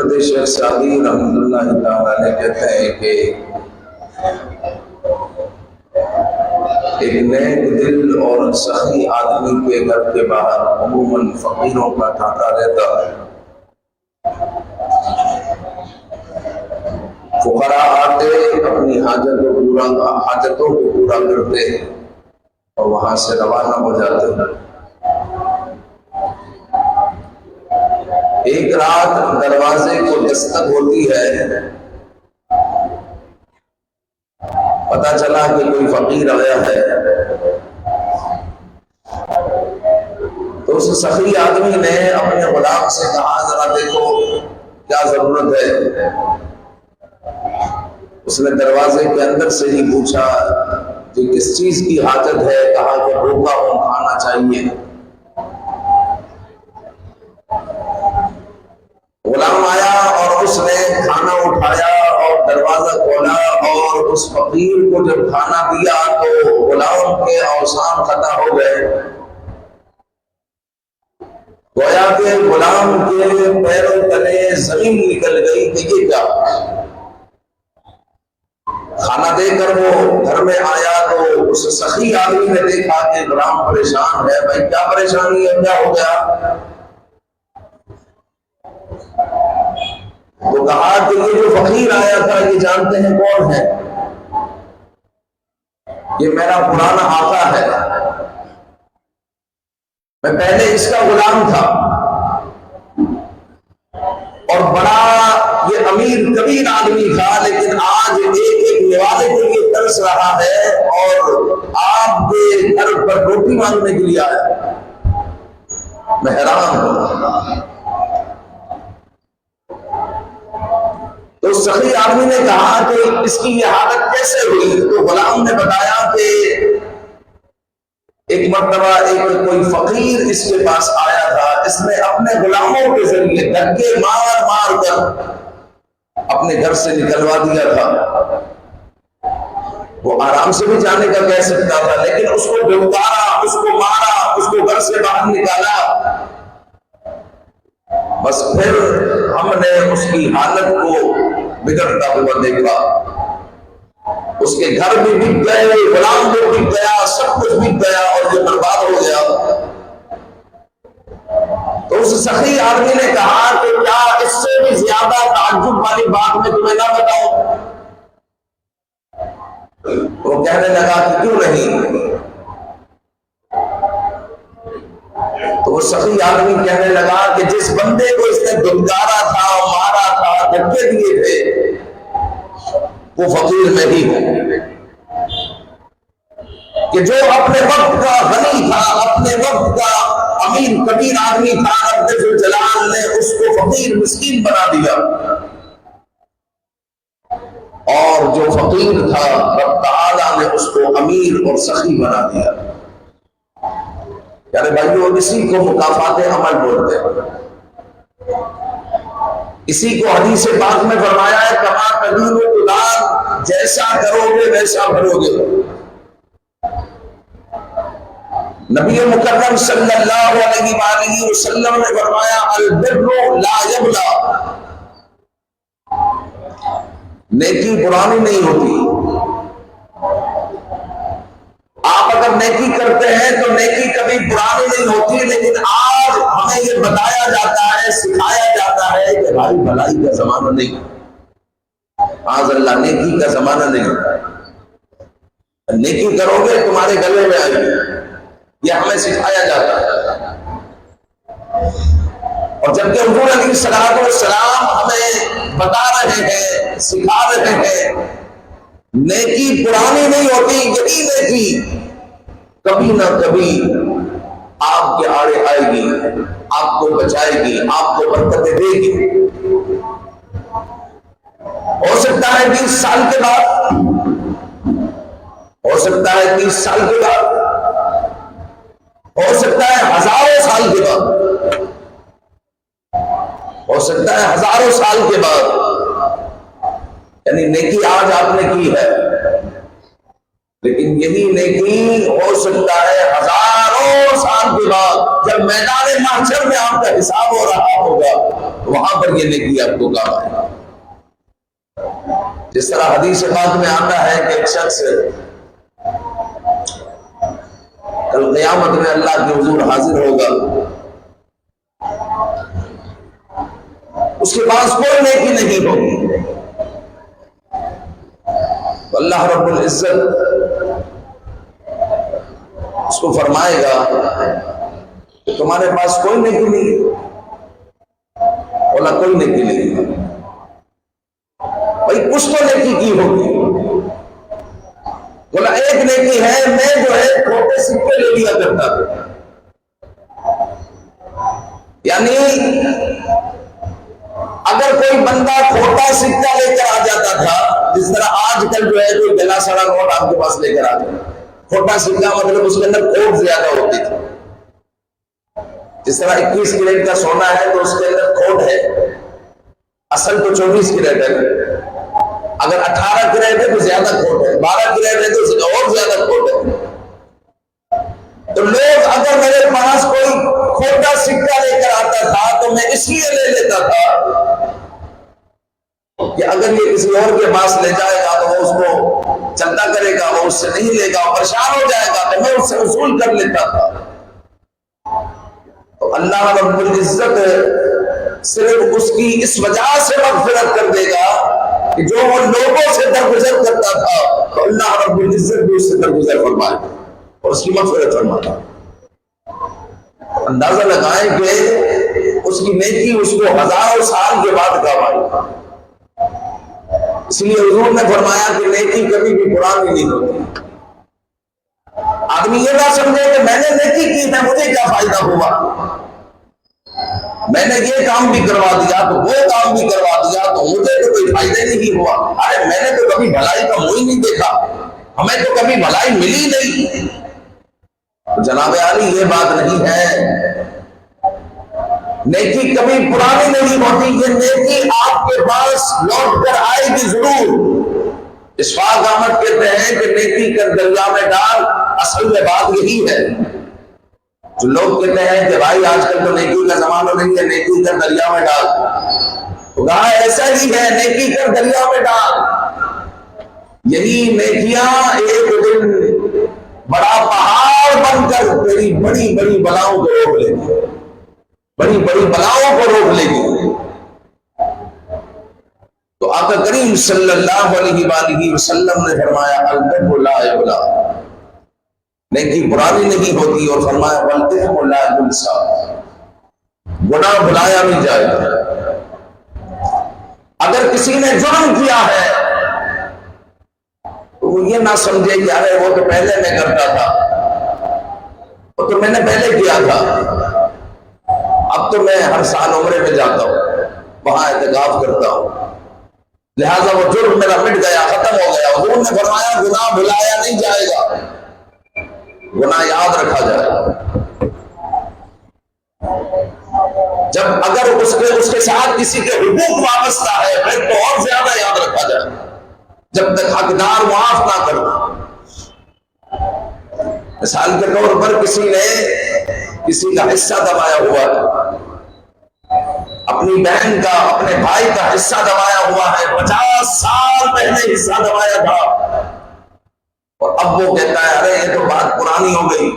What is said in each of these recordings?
حضرت شیخ سعدی رحمۃ اللہ تعالیٰ علیہ کہتے ہیں کہ ایک نیک دل اور سخی آدمی کے گھر کے باہر عموماً فقیروں کا ٹھاٹا رہتا ہے۔ فقراء آتے اپنی حاجتوں کو پورا کرتے اور وہاں سے روانہ ہو جاتے ہیں۔ ایک رات دروازے کو دستک ہوتی ہے، پتہ چلا کہ کوئی فقیر آیا ہے، تو اس سخی آدمی نے اپنے غلام سے کہا ذرا دیکھو کیا ضرورت ہے۔ اس نے دروازے کے اندر سے ہی پوچھا کہ کس چیز کی حاجت ہے، کہا کہ بھوکا ہوں کھانا چاہیے۔ غلام آیا اور اس نے کھانا اٹھایا اور دروازہ کھولا اور اس فقیر کو جب کھانا دیا تو غلام کے اوسان ختم ہو گئے، گویا کہ غلام کے پیروں تلے زمین نکل گئی کہ یہ کیا۔ کھانا دے کر وہ گھر میں آیا تو اس سخی آدمی نے دیکھا کہ غلام پریشان ہے، بھائی کیا پریشانی ہے، کیا ہو گیا؟ تو کہا کہ یہ جو فقیر آیا تھا یہ جانتے ہیں کون ہے؟ یہ میرا پرانا آقا ہے، میں پہلے اس کا غلام تھا اور بڑا یہ امیر کبیر آدمی تھا، لیکن آج ایک نوالے کے لیے ترس رہا ہے اور آپ کے گھر پر روٹی مانگنے کے لیے آیا، میں حیران ہوں۔ تو سخی آدمی نے کہا کہ اس کی یہ حالت کیسے ہوئی؟ تو غلام نے بتایا کہ ایک مرتبہ کوئی فقیر اس کے پاس آیا تھا، اس نے اپنے غلاموں کے ذریعے دھکے مار مار کر اپنے گھر سے نکلوا دیا تھا۔ وہ آرام سے بھی جانے کا کہہ سکتا تھا، لیکن اس کو دھمکایا، اس کو مارا، اس کو گھر سے باہر نکالا۔ بس پھر ہم نے اس کی حالت کو بگڑتا ہوا دیکھا، اس کے گھر بھی بک گئے، غلام بھی بک گیا، سب کچھ بک گیا اور یہ برباد ہو گیا۔ تو اس سخی آدمی نے کہا کہ کیا اس سے بھی زیادہ تعجب والی بات میں تمہیں نہ بتاؤں؟ وہ کہنے لگا کہ کیوں نہیں؟ تو وہ سخی آدمی کہنے لگا کہ جس بندے کو اس نے دھمکارا تھا، مارا تھا، دھکے دیے تھے، وہ فقیر میں ہی ہوں، کہ جو اپنے وقت کا غنی تھا، اپنے وقت کا امیر کبیر آدمی تھا، رب ذوالجلال نے اس کو فقیر مسکین بنا دیا، اور جو فقیر تھا رب تعالیٰ نے اس کو امیر اور سخی بنا دیا۔ یعنی بھائیو اسی کو مکافات عمل بولتے ہیں، اسی کو حدیث پاک میں فرمایا ہے کما تدین تدان، جیسا کرو گے ویسا بھرو گے۔ نبی مکرم صلی اللہ علیہ وآلہ وسلم نے فرمایا البر لا یبلا، نیکی پرانی نہیں ہوتی۔ آپ اگر نیکی کرتے ہیں تو نیکی کبھی پرانی نہیں ہوتی، لیکن آج ہمیں یہ بتایا جاتا ہے، سکھایا جاتا ہے کہ بھائی بھلائی کا زمانہ نہیں، آج اللہ نیکی کا زمانہ نہیں، نیکی کرو گے تمہارے گلے میں آئے گی، یہ ہمیں سکھایا جاتا ہے۔ اور جبکہ حضور علیہ الصلوۃ والسلام ہمیں بتا رہے ہیں، سکھا رہے ہیں نیکی پرانی نہیں ہوتی، یہی نیکی کبھی نہ کبھی آپ کے آڑے آئے گی، آپ کو بچائے گی، آپ کو برکتیں دے گی۔ ہو سکتا ہے 20 سال کے بعد، ہو سکتا ہے 30 سال کے بعد، ہو سکتا ہے ہزاروں سال کے بعد، ہو سکتا ہے ہزاروں سال کے بعد، یعنی نیکی آج آپ نے کی ہے، لیکن یہی نیکی ہو سکتا ہے ہزاروں سال موت کے بعد جب میدان محشر میں آپ کا حساب ہو رہا ہوگا وہاں پر یہ نیکی آپ کو کام آئے گا۔ جس طرح حدیث پاک میں آتا ہے کہ ایک شخص کل قیامت میں اللہ کے حضور حاضر ہوگا، اس کے پاس کوئی نیکی نہیں ہوگی، اللہ رب العزت اس کو فرمائے گا کہ تمہارے پاس کوئی نیکی نہیں ہے؟ بولا کوئی نیکی نہیں ہے۔ بھائی کچھ تو نیکی کی ہوگی۔ بولا ایک نیکی ہے، میں جو ہے کھوٹے سکے لے لیا کرتا تھا، یعنی اگر کوئی بندہ کھوٹا سکہ لے کر آ جاتا تھا، جس طرح آج کل جو ہے کوئی گلا سڑا نوٹ آپ کے پاس لے کر آ جاتا، کھوٹا سکہ مطلب اس کے اندر کھوٹ زیادہ ہوتی تھی۔ جس طرح 21 کیرٹ کا سونا ہے تو اس کے اندر کھوٹ ہے، اصل تو 24 کیرٹ ہے۔ اگر 18 کیرٹ ہے تو زیادہ کھوٹ ہے، 12 کیرٹ ہے تو اور زیادہ کھوٹ ہے۔ تو لوگ اگر میرے پاس کوئی کھوٹا سکہ لے کر آتا تھا تو میں اس لیے لے لیتا تھا کہ اگر یہ کسی اور کے پاس لے جائے گا تو وہ اس کو چلتا کرے گا، وہ اس سے نہیں لے گا، پریشان ہو جائے گا، تو میں اس سے وصول کر لیتا تھا۔ تو اللہ رب العزت صرف اس کی اس وجہ سے مغفرت کر دے گا کہ جو وہ لوگوں سے درگزر کرتا تھا تو اللہ رب العزت بھی اس سے درگزر فرمائے اور اس کی مغفرت فرمائے۔ اندازہ لگائیں کہ اس کی نیکی اس کو ہزاروں سال کے بعد کام آئی۔ اس لیے حضور نے فرمایا کہ نیکی کبھی بھی پرانی نہیں ہوتی۔ آدمی یہ نہ سمجھے کہ میں نے نیکی کی ہے مجھے کیا فائدہ ہوا، میں نے یہ کام بھی کروا دیا تو وہ کام بھی کروا دیا تو مجھے تو کوئی فائدہ نہیں ہوا۔ ارے میں نے تو کبھی بھلائی کا منہ ہی نہیں دیکھا، ہمیں تو کبھی بھلائی ملی نہیں۔ جناب عالی یہ بات نہیں ہے، نیکی کبھی پرانی نہیں ہوتی، یہ نیکی آپ کے پاس لوٹ کر آئے گی ضرور۔ اشفاق احمد کہتے ہیں کہ نیکی کر دریا میں ڈال، اصل میں بات یہی ہے۔ جو لوگ کہتے ہیں کہ بھائی آج کل تو نیکی کا زمانہ نہیں ہے، نیکی کر دریا میں ڈال، تو کہا ایسا ہی ہے، نیکی کر دریا میں ڈال۔ یہی نیکیاں ایک دن بڑا پہاڑ بن کر تیری بڑی بڑی بلاؤں کو روک لے گی، بڑی بڑی بلاؤں کو روک لے گی۔ تو آقا کریم صلی اللہ علیہ وآلہ وسلم نے فرمایا البر لا یبلا، نیکی پرانی نہیں ہوتی، اور فرمایا والإثم لا ينسى، گناہ بھلایا نہیں جائے گا۔ اگر کسی نے جرم کیا ہے تو وہ یہ نہ سمجھے کہ ارے وہ تو پہلے میں کرتا تھا، وہ تو میں نے پہلے کیا تھا، اب تو میں ہر سال عمرے میں جاتا ہوں، وہاں اعتکاف کرتا ہوں، لہذا وہ جرم میرا مٹ گیا، ختم ہو گیا۔ حضور نے فرمایا گناہ بھلایا نہیں جائے گا، گناہ یاد رکھا جائے گا۔ جب اگر اس کے ساتھ کسی کے حقوق وابستہ ہے پھر تو اور زیادہ یاد رکھا جائے گا، جب تک حقدار معاف نہ کر دے۔ مثال کے طور پر کسی نے کسی کا حصہ دبایا ہوا ہے، اپنی بہن کا اپنے بھائی کا حصہ دبایا ہوا ہے، 50 سال پہلے حصہ دبایا تھا، اور اب وہ کہتا ہے ارے یہ تو بات پرانی ہو گئی،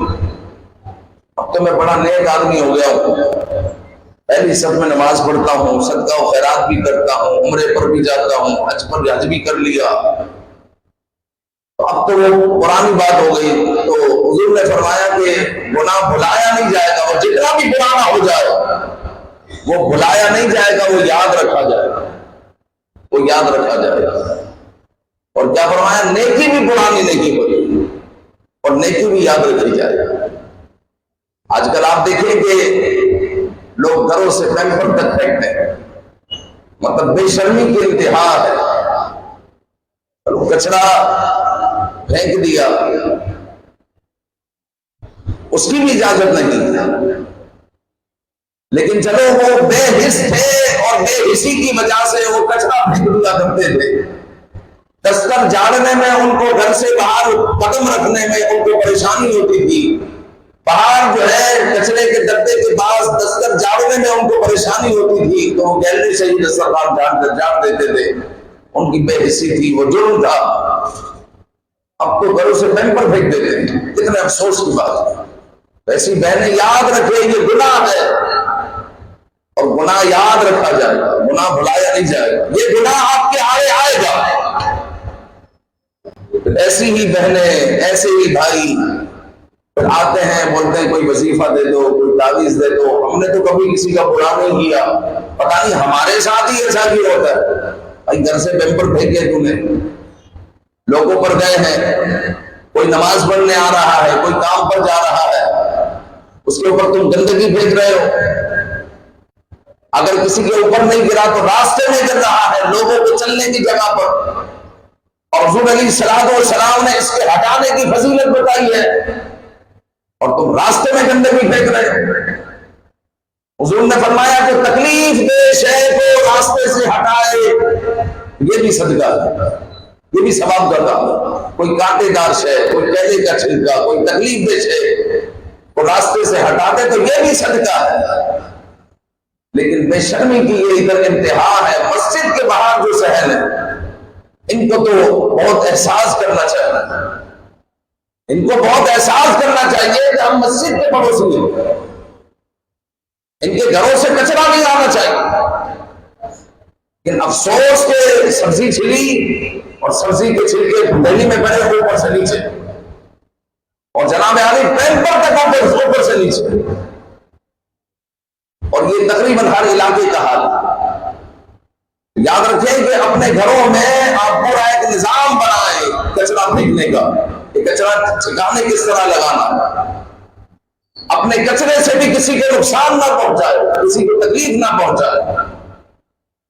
اب تو میں بڑا نیک آدمی ہو گیا ہوں، پہلی صف میں نماز پڑھتا ہوں، صدقہ و خیرات بھی کرتا ہوں، عمرے پر بھی جاتا ہوں، حج بھی کر لیا، اب تو وہ پرانی بات ہو گئی۔ تو حضور نے فرمایا کہ گناہ بھلایا نہیں جائے گا، اور جتنا بھی پرانا ہو جائے وہ بھلایا نہیں جائے گا، وہ یاد رکھا جائے گا، وہ یاد رکھا جائے گا۔ اور کیا فرمایا نیکی بھی پرانی نہیں ہوئی اور نیکی بھی یاد رکھی جائے گا۔ آج کل آپ دیکھیں کہ لوگ گھروں سے پیمپر تک پھینکتے ہیں، مطلب بے شرمی کی انتہا ہے، کچرا پھینک دیا، اس کی بھی اجازت نہیں، لیکن چلو وہ بے حس تھے اور بے حسی کی وجہ سے وہ کچرا پھینک دیا کرتے تھے، دستر جاڑنے میں ان کو گھر سے باہر قدم رکھنے میں ان کو پریشانی ہوتی تھی، باہر جو ہے کچرے کے ڈبے کے پاس دستر جاڑنے میں ان کو پریشانی ہوتی تھی تو وہ گیلری سے ہی دسترخوان جاڑ دیتے تھے، ان کی بے حسی تھی، وہ جرم تھا۔ اب تو گھروں سے پیمپر پھینک دیتے ہیں، کتنے افسوس کی بات ہے۔ ایسی بہنیں یاد رکھیں یہ گناہ ہے، اور گناہ یاد رکھا جائے گا، گناہ بھلایا نہیں جائے گا، یہ گناہ آپ کے آئے گا۔ ایسی ہی بہنیں، ایسے ہی بھائی آتے ہیں، بولتے ہیں کوئی وظیفہ دے دو، کوئی تعویذ دے دو۔ ہم نے تو کبھی کسی کا برا نہیں کیا، پتہ نہیں ہمارے ساتھ ہی ایسا کیوں ہوتا ہے۔ بھائی گھر سے پیمپر پھینکے تم نے، لوگوں پر گئے ہیں، کوئی نماز پڑھنے آ رہا ہے، کوئی کام پر جا رہا ہے، اس کے اوپر تم گندگی پھینک رہے ہو۔ اگر کسی کے اوپر نہیں گرا تو راستے میں گر رہا ہے، لوگوں کو چلنے کی جگہ پر، اور حضور علیہ السلام نے اس کے ہٹانے کی فضیلت بتائی ہے، اور تم راستے میں گندگی پھینک رہے ہو۔ حضور نے فرمایا کہ تکلیف دے شے کو راستے سے ہٹائے، یہ بھی صدقہ ہے، یہ بھی ثواب کا کام ہے۔ کوئی کانٹے دار شے، کوئی کیلے کا چھلکا، کوئی تکلیف دے شے کو راستے سے ہٹا دے تو یہ بھی صدقہ ہے۔ لیکن بے شرمی کی یہ ادھر انتہا ہے۔ مسجد کے باہر جو صحن ہے، ان کو تو بہت احساس کرنا چاہیے، ان کو بہت احساس کرنا چاہیے کہ ہم مسجد کے پڑوسی ہیں، ان کے گھروں سے کچرا نہیں آنا چاہیے۔ لیکن افسوس کہ سبزی چھلی اور سبزی کے چھلکے دہلی میں پڑے ہوئے اوپر سے نیچے، اور جناب عالی پیمپر تک اوپر سے نیچے، اور یہ تقریباً ہر علاقے کا حال ہے۔ یاد رکھیں کہ اپنے گھروں میں آپ پورا ایک نظام بنائیں کچرا پھینکنے کا، کہ کچرا ٹھکانے کس طرح لگانا، اپنے کچرے سے بھی کسی کے نقصان نہ پہنچائے، کسی کو تکلیف نہ پہنچائے۔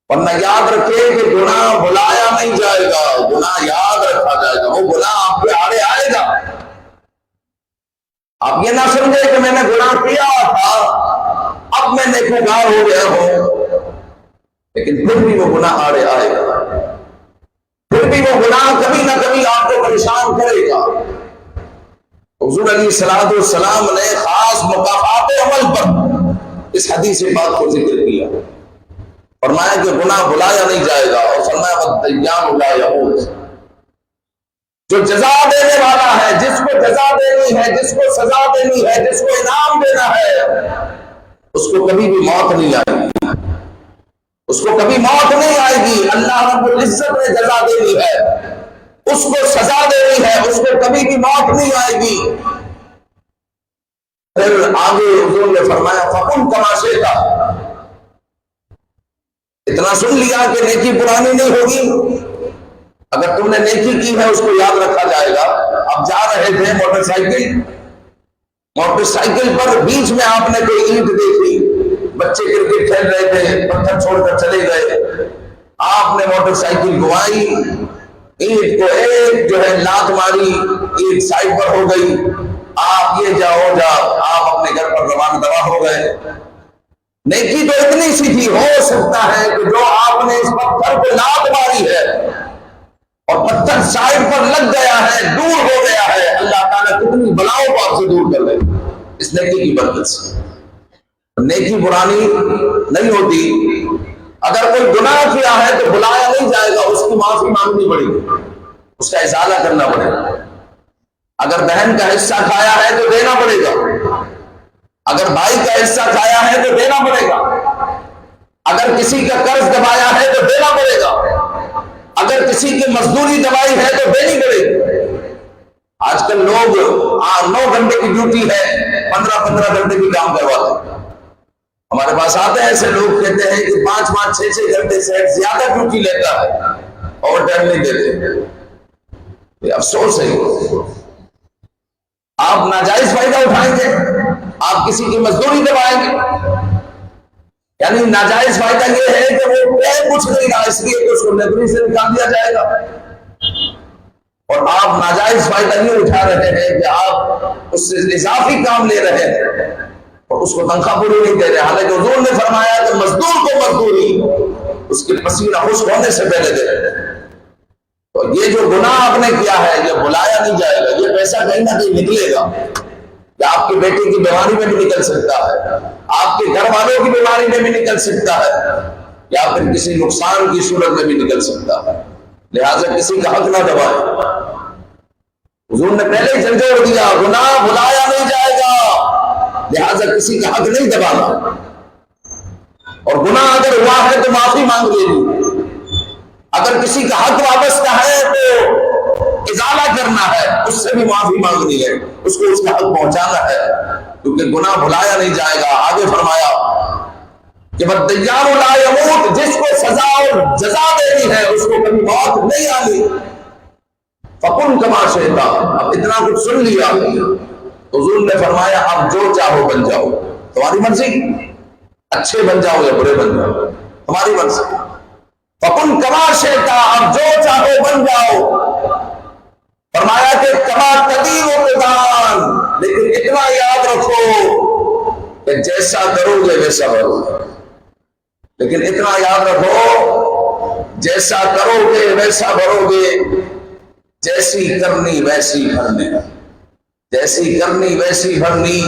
ورنہ یاد رکھے کہ گناہ بھلایا نہیں جائے گا، گناہ یاد رکھا جائے گا، وہ گناہ آپ کے آڑے آئے گا۔ آپ یہ نہ سمجھے کہ میں نے گناہ کیا تھا، اب میں نیکوکار ہو گیا ہوں، لیکن پھر بھی وہ گناہ آڑے آئے گا، پھر بھی وہ گناہ کبھی نہ کبھی آپ کو پریشان کرے گا۔ حضور علیہ السلام نے خاص مکافات عمل پر اس حدیث بات کو ذکر کیا، فرمایا کہ گناہ بھلایا نہیں جائے گا، اور فرمایا وَالدَّيَّانُ لَا يَمُوتُ، جو جزا دینے والا ہے، جس کو جزا دینی ہے، جس کو سزا دینی ہے، جس کو انعام دینا ہے، اس کو کبھی بھی موت نہیں آئے گی، اس کو کبھی موت نہیں آئے گی۔ اللہ رب العزت نے جزا دینی ہے، اس کو سزا دینی ہے، اس کو کبھی بھی موت نہیں آئے گی۔ پھر آگے حضور نے فرمایا فَقُلْ كَمَا شِئْتَ، اتنا سن لیا کہ نیکی پرانی نہیں ہوگی، اگر تم نے نیکی کی ہے اس کو یاد رکھا جائے گا۔ اب جا رہے تھے موٹر سائیکل پر، بیچ میں آپ نے کوئی اینٹ دیکھی، بچے کرکٹ کھیل رہے تھے، پتھر چھوڑ کر چلے گئے، آپ نے موٹر سائیکل گوائی، اینٹ کو ایک جو ہے لات ماری، اینٹ سائڈ پر ہو گئی، آپ یہ جاؤ آپ اپنے گھر پر روان دوا ہو گئے۔ نیکی تو اتنی سی تھی، ہو سکتا ہے کہ جو آپ نے اس پتھر کو لات ماری ہے اور پتھر سائڈ پر لگ گیا ہے، دور ہو گیا ہے، اللہ تعالیٰ کتنی بلاؤں کو آپ سے دور کر لے اس نیکی کی برکت سے۔ نیکی پرانی نہیں ہوتی، اگر کوئی گناہ کیا ہے تو بلایا نہیں جائے گا، اس کی معافی مانگنی پڑے گی، اس کا ازالہ کرنا پڑے گا۔ اگر بہن کا حصہ کھایا ہے تو دینا پڑے گا، اگر بھائی کا حصہ کھایا ہے تو دینا پڑے گا، اگر کسی کا قرض دبایا ہے تو دینا پڑے گا، اگر کسی کی مزدوری دبائی ہے تو دینی پڑے گی۔ آج کل لوگ 9 گھنٹے کی ڈیوٹی ہے، 15 گھنٹے کی کام کرواتے ہیں۔ ہمارے پاس آتے ہیں ایسے لوگ، کہتے ہیں کہ 5 6 گھنٹے سے زیادہ ڈیوٹی لیتا ہے، اوور ٹائم نہیں دیتے۔ یہ افسوس ہے، آپ ناجائز فائدہ اٹھائیں گے، آپ کسی کی مزدوری دبائیں گے، یعنی ناجائز فائدہ یہ ہے کہ وہ کچھ نہیں رہا، اس لیے کہ اس کو نوکری سے نکال دیا جائے گا، اور آپ ناجائز فائدہ نہیں اٹھا رہے ہیں کہ آپ اس سے اضافی کام لے رہے ہیں اور اس کو تنخواہ پوری نہیں دے رہے۔ حالانکہ حضور نے فرمایا کہ مزدور کو مزدوری اس کے پسینہ خشک ہونے سے پہلے دے رہے ہیں۔ تو یہ جو گناہ آپ نے کیا ہے یہ بلایا نہیں جائے گا، یہ پیسہ کہیں نہ کہیں نکلے گا، یا آپ کے بیٹے کی بیماری میں بھی نکل سکتا ہے، آپ کے گھر والوں کی بیماری میں بھی نکل سکتا ہے، یا پھر کسی نقصان کی صورت میں بھی نکل سکتا ہے۔ لہٰذا کسی کا حق نہ دبائے۔ حضور نے پہلے ہی جھنجھوڑ دیا، گناہ بھلایا نہیں جائے گا، لہٰذا کسی کا حق نہیں دبانا، اور گناہ اگر ہوا ہے تو معافی مانگ لینی، اگر کسی کا حق وابستہ ہے تو ازالہ کرنا ہے، اس سے بھی معافی مانگنی ہے، اس کو اس کا حق پہنچانا ہے، کیونکہ گناہ بھلایا نہیں جائے گا۔ آگے فرمایا کہ وَالدَّيَّانُ لَا يَمُوتُ، جس کو سزا اور جزا دینی ہے اس کو کبھی موت نہیں آنی۔ فَقُلْ كَمَا شِئْتَ، اب اتنا کچھ سن لیا، حضور نے فرمایا اب جو چاہو بن جاؤ، تمہاری مرضی، اچھے بن جاؤ یا برے بن جاؤ، تمہاری مرضی۔ فَقُلْ كَمَا شِئْتَ، اب جو چاہو بن جاؤ۔ فرمایا کہ کما تدین و تدان، لیکن اتنا یاد رکھو کہ جیسا کرو گے ویسا بھرو گے، لیکن اتنا یاد رکھو جیسا کرو گے ویسا بھرو گے، جیسی کرنی ویسی بھرنی، جیسی کرنی ویسی بھرنی۔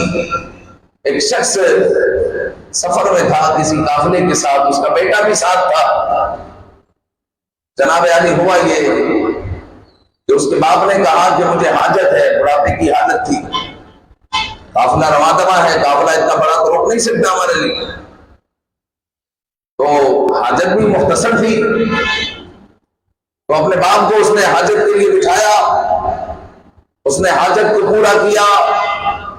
ایک شخص سفر میں تھا کسی قافلے کے ساتھ، اس کا بیٹا بھی ساتھ تھا۔ جناب علی ہوا یہ کہ اس کے باپ نے کہا کہ مجھے حاجت ہے، بڑھاپے کی حالت تھی، قافلہ رواں دواں ہے، قافلہ اتنا بڑا تو روک نہیں سکتا ہمارے لیے، تو حاجت بھی مختصر تھی، تو اپنے باپ کو اس نے حاجت کے لیے بٹھایا، اس نے حاجت کو پورا کیا۔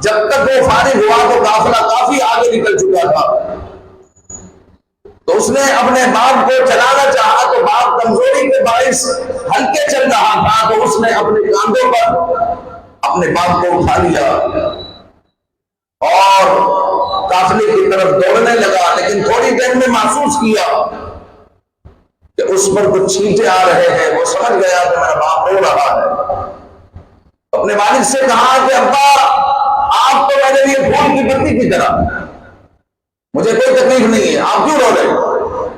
جب تک وہ فارغ ہوا تو قافلہ کافی آگے نکل چکا تھا، تو اس نے اپنے باپ کو چلانا چاہا تو باپ کمزوری کے باعث ہلکے چل رہا تھا، تو اس نے اپنے کاندھوں پر اپنے باپ کو اٹھا لیا اور قافلے کی طرف دوڑنے لگا، لیکن تھوڑی دیر میں محسوس کیا کہ اس پر کچھ چھینٹے آ رہے ہیں۔ وہ سمجھ گیا کہ میرا باپ رو رہا ہے، اپنے والد سے کہا کہ ابا آپ تو میرے لیے پھول کی پتی کی طرح، مجھے کوئی تکلیف نہیں ہے، آپ کیوں رو رہے؟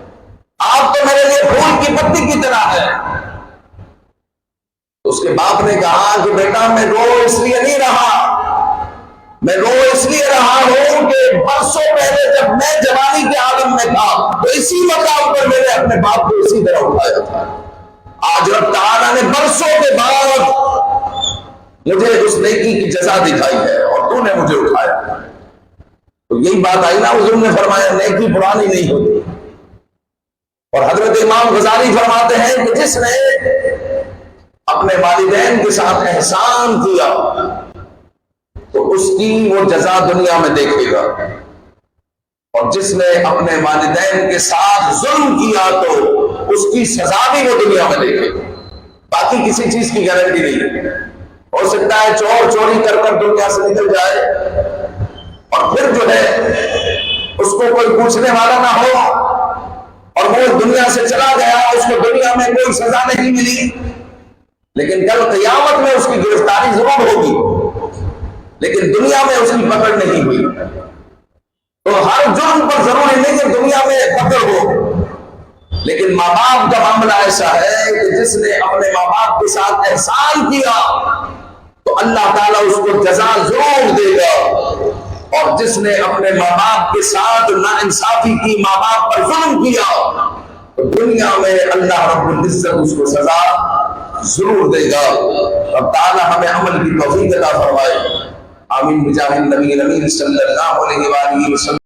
آپ تو میرے لیے پھول کی پتی کی طرح ہے۔ تو اس کے باپ نے کہا کہ بیٹا میں رو اس لیے نہیں رہا، میں رو اس لیے رہا ہوں کہ برسوں پہلے جب میں جوانی کے عالم میں تھا تو اسی مقام پر میں نے اپنے باپ کو اسی طرح اٹھایا تھا۔ آج رب تعالیٰ نے برسوں کے بعد مجھے اس نیکی کی جزا دکھائی ہے اور تو نے مجھے اٹھایا۔ تو یہی بات آئی نا، حضور نے فرمایا نیکی پرانی نہیں ہوتی۔ اور حضرت امام غزالی فرماتے ہیں کہ جس نے اپنے والدین کے ساتھ احسان کیا تو اس کی وہ جزا دنیا میں دیکھے گا، اور جس نے اپنے والدین کے ساتھ ظلم کیا تو اس کی سزا بھی وہ دنیا میں دیکھے گا۔ باقی کسی چیز کی گارنٹی نہیں۔ ہو سکتا ہے چور چوری کر کر دنیا سے نکل جائے اور پھر جو ہے اس کو کوئی پوچھنے والا نہ ہو اور وہ دنیا سے چلا گیا، اس کو دنیا میں کوئی سزا نہیں ملی، لیکن کل قیامت میں اس کی گرفتاری ضرور ہوگی، لیکن دنیا میں اس کی پکڑ نہیں ہوئی۔ تو ہر جرم پر ضروری نہیں کہ دنیا میں پکڑ ہو، لیکن ماں باپ کا معاملہ ایسا ہے کہ جس نے اپنے ماں باپ کے ساتھ احسان کیا تو اللہ تعالیٰ اس کو جزا ضرور دے گا، اور جس نے اپنے ماں باپ کے ساتھ ناانصافی کی، ماں باپ پر ظلم کیا، تو دنیا میں اللہ رب العزت اس کو سزا ضرور دے گا۔ رب تعالیٰ ہمیں عمل کی توفیق عطا فرمائے، آمین بجاہ النبی الامین صلی اللہ علیہ وآلہ وسلم۔